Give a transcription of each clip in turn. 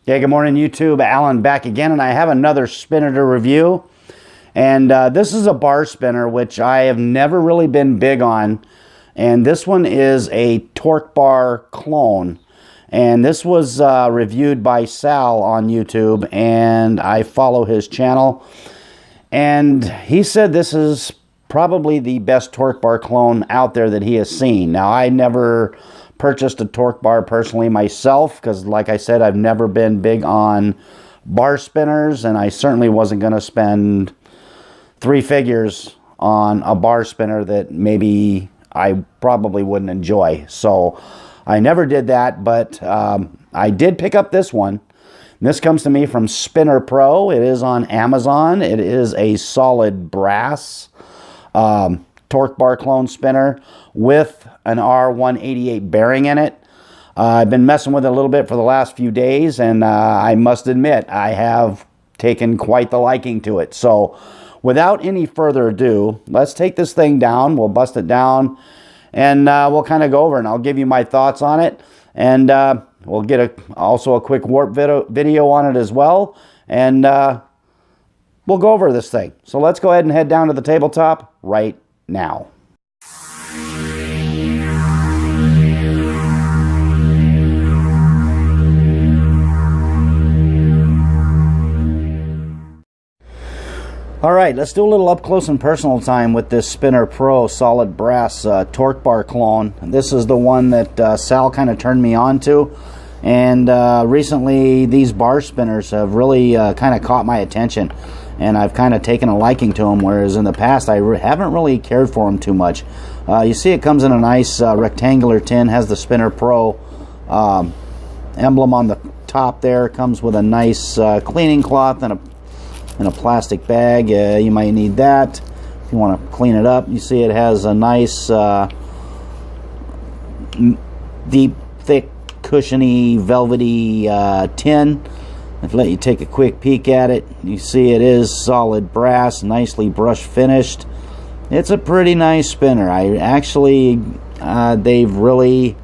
Okay, good morning YouTube. Alan back again, and I have another spinner to review. And this is a bar spinner, which I have never really been big on. And this one is a Torqbar clone. And this was reviewed by Sal on YouTube, and I follow his channel. And he said this is probably the best Torqbar clone out there that he has seen. Now, I never purchased a Torqbar personally myself because, like I said, I've never been big on bar spinners, and I certainly wasn't going to spend 3 figures on a bar spinner that maybe I probably wouldn't enjoy. So I never did that, but I did pick up this one. This comes to me from SpinnerPro. It is on Amazon. It is a solid brass Torqbar clone spinner with an R188 bearing in it. I've been messing with it a little bit for the last few days, and I must admit I have taken quite the liking to it. So without any further ado, let's take this thing down. We'll bust it down, and we'll kind of go over, and I'll give you my thoughts on it, and we'll get also a quick warp video on it as well, and we'll go over this thing. So let's go ahead and head down to the tabletop right now. All right, let's do a little up close and personal time with this SpinnerPro solid brass Torqbar clone. This is the one that Sal kind of turned me on to, and recently these bar spinners have really kind of caught my attention, and I've kind of taken a liking to them, whereas in the past I haven't really cared for them too much. You see it comes in a nice rectangular tin, has the SpinnerPro emblem on the top there, comes with a nice cleaning cloth and a plastic bag. You might need that if you want to clean it up. You see it has a nice deep, thick, cushiony, velvety tin. I've let you take a quick peek at it. You see it is solid brass, nicely brush finished. It's a pretty nice spinner. I actually, they've really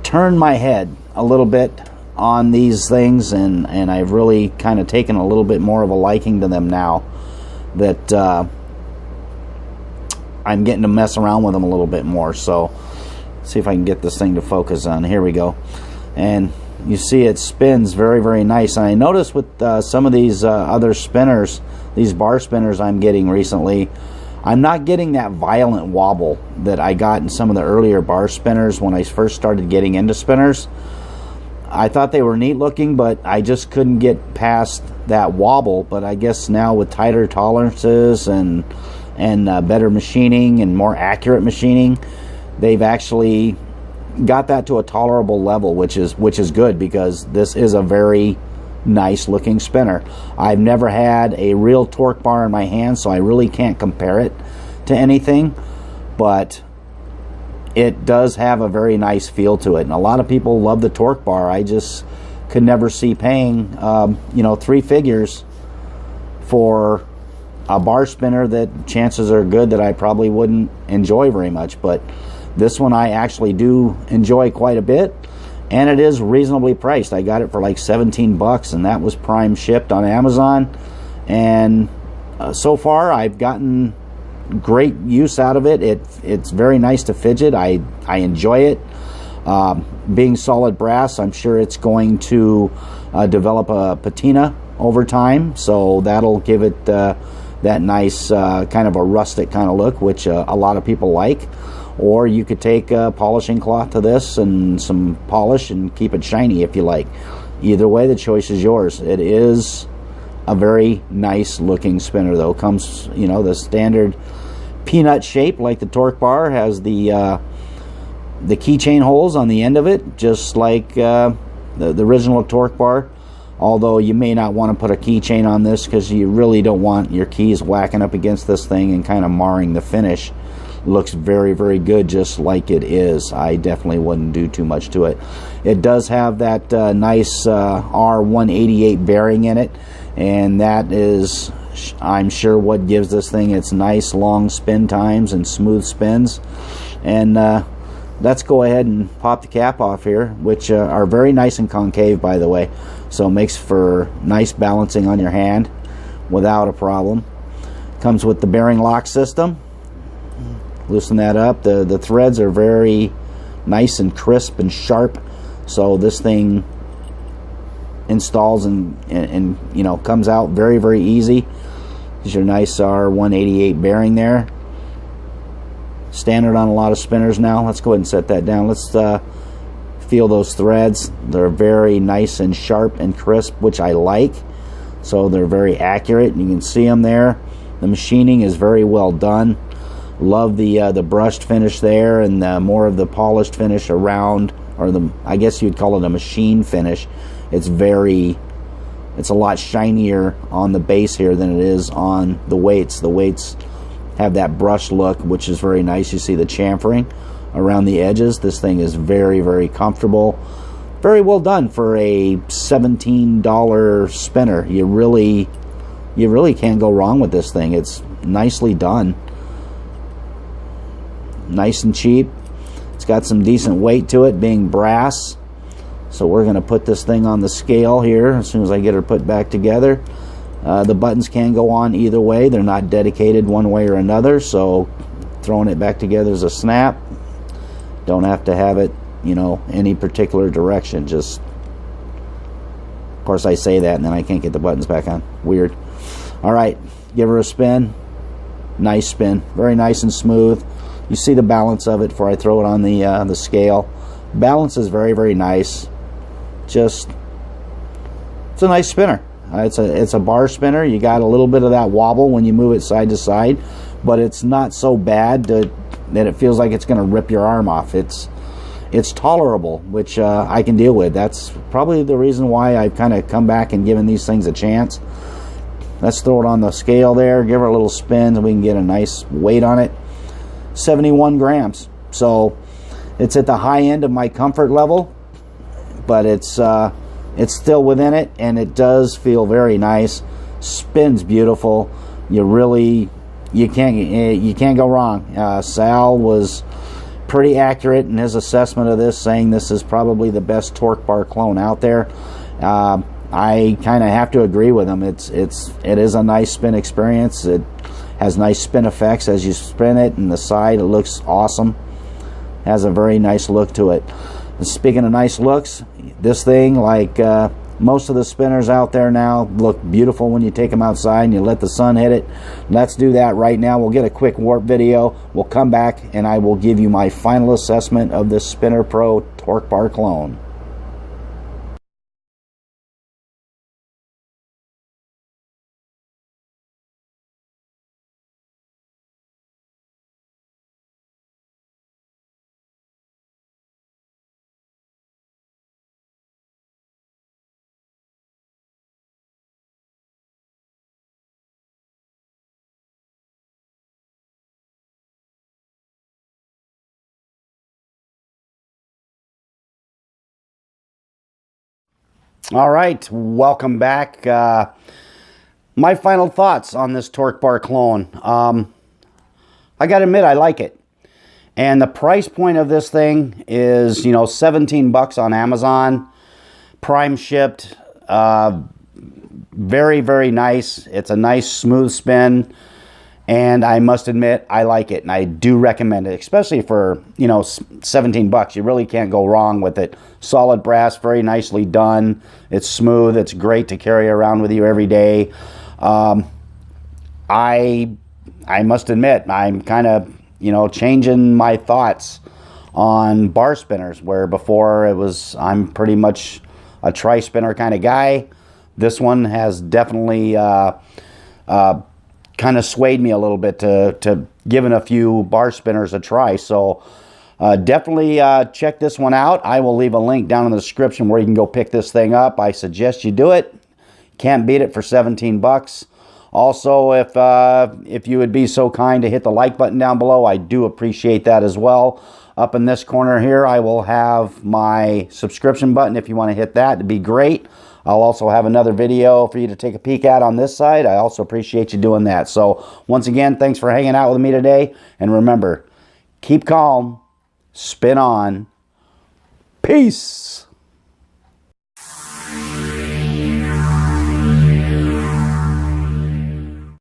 turned my head a little bit on these things, and I've really kind of taken a little bit more of a liking to them now that I'm getting to mess around with them a little bit more. So see if I can get this thing to focus on. Here we go. And you see it spins very, very nice. And I noticed with some of these other spinners, these bar spinners I'm getting recently, I'm not getting that violent wobble that I got in some of the earlier bar spinners when I first started getting into spinners. I thought they were neat looking, but I just couldn't get past that wobble. But I guess now with tighter tolerances and better machining and more accurate machining, they've actually got that to a tolerable level, which is good, because this is a very nice looking spinner. I've never had a real Torqbar in my hand, so I really can't compare it to anything, but it does have a very nice feel to it, and a lot of people love the Torqbar. I just could never see paying 3 figures for a bar spinner that chances are good that I probably wouldn't enjoy very much. But this one I actually do enjoy quite a bit, and it is reasonably priced. I got it for like 17 bucks, and that was prime shipped on Amazon, and so far I've gotten great use out of it. It's very nice to fidget. I enjoy it. Being solid brass, I'm sure it's going to develop a patina over time, so that'll give it that nice kind of a rustic kind of look, which a lot of people like. Or you could take a polishing cloth to this and some polish and keep it shiny if you like. Either way, the choice is yours. It is a very nice looking spinner, though. Comes, the standard peanut shape like the Torqbar, has the keychain holes on the end of it, just like the original Torqbar. Although you may not want to put a keychain on this because you really don't want your keys whacking up against this thing and kind of marring the finish. Looks very, very good just like it is. I definitely wouldn't do too much to it. It does have that nice R188 bearing in it, and that is, I'm sure, what gives this thing its nice long spin times and smooth spins. And let's go ahead and pop the cap off here, which are very nice and concave, by the way, so it makes for nice balancing on your hand without a problem. Comes with the bearing lock system. Loosen that up. The threads are very nice and crisp and sharp, so this thing installs and you know, comes out very, very easy. There's your nice R188 bearing there. Standard on a lot of spinners now. Let's go ahead and set that down. Let's feel those threads. They're very nice and sharp and crisp, which I like. So they're very accurate. You can see them there. The machining is very well done. Love the brushed finish there, and more of the polished finish around, or I guess you'd call it a machine finish. It's a lot shinier on the base here than it is on the weights. The weights have that brush look, which is very nice. You see the chamfering around the edges. This thing is very, very comfortable. Very well done for a $17 spinner. You really can't go wrong with this thing. It's nicely done. Nice and cheap. It's got some decent weight to it, being brass. So we're going to put this thing on the scale here as soon as I get her put back together. The buttons can go on either way. They're not dedicated one way or another, so throwing it back together is a snap. Don't have to have it, you know, any particular direction. Just, of course I say that and then I can't get the buttons back on. Weird. All right, give her a spin. Nice spin. Very nice and smooth. You see the balance of it before I throw it on the scale. Balance is very, very nice. Just, it's a nice spinner. It's a bar spinner. You got a little bit of that wobble when you move it side to side, but it's not so bad that it feels like it's going to rip your arm off. It's tolerable, which I can deal with. That's probably the reason why I've kind of come back and given these things a chance. Let's throw it on the scale there, give her a little spin, and we can get a nice weight on it. 71 grams. So it's at the high end of my comfort level, but it's still within it, and it does feel very nice. Spins beautiful. You can't go wrong. Sal was pretty accurate in his assessment of this, saying this is probably the best Torqbar clone out there. I kind of have to agree with him. It is a nice spin experience. It has nice spin effects as you spin it, and the side, it looks awesome. Has a very nice look to it. And speaking of nice looks, this thing, like most of the spinners out there now, look beautiful when you take them outside and you let the sun hit it. Let's do that right now. We'll get a quick warp video. We'll come back and I will give you my final assessment of this SpinnerPro Torqbar clone. All right, welcome back. My final thoughts on this Torqbar clone. I gotta admit, I like it. And the price point of this thing is, you know, 17 bucks on Amazon, prime shipped. Very, very nice. It's a nice smooth spin, and I must admit I like it, and I do recommend it, especially for, you know, 17 bucks. You really can't go wrong with it. Solid brass, very nicely done. It's smooth. It's great to carry around with you every day. I must admit, I'm kind of, you know, changing my thoughts on bar spinners, where before it was, I'm pretty much a tri-spinner kind of guy. This one has definitely kind of swayed me a little bit to giving a few bar spinners a try. So definitely check this one out. I will leave a link down in the description where you can go pick this thing up. I suggest you do it. Can't beat it for 17 bucks. Also, if you would be so kind to hit the like button down below, I do appreciate that as well. Up in this corner here, I will have my subscription button. If you want to hit that, it'd be great. I'll also have another video for you to take a peek at on this side. I also appreciate you doing that. So once again, thanks for hanging out with me today. And remember, keep calm spin on. Peace.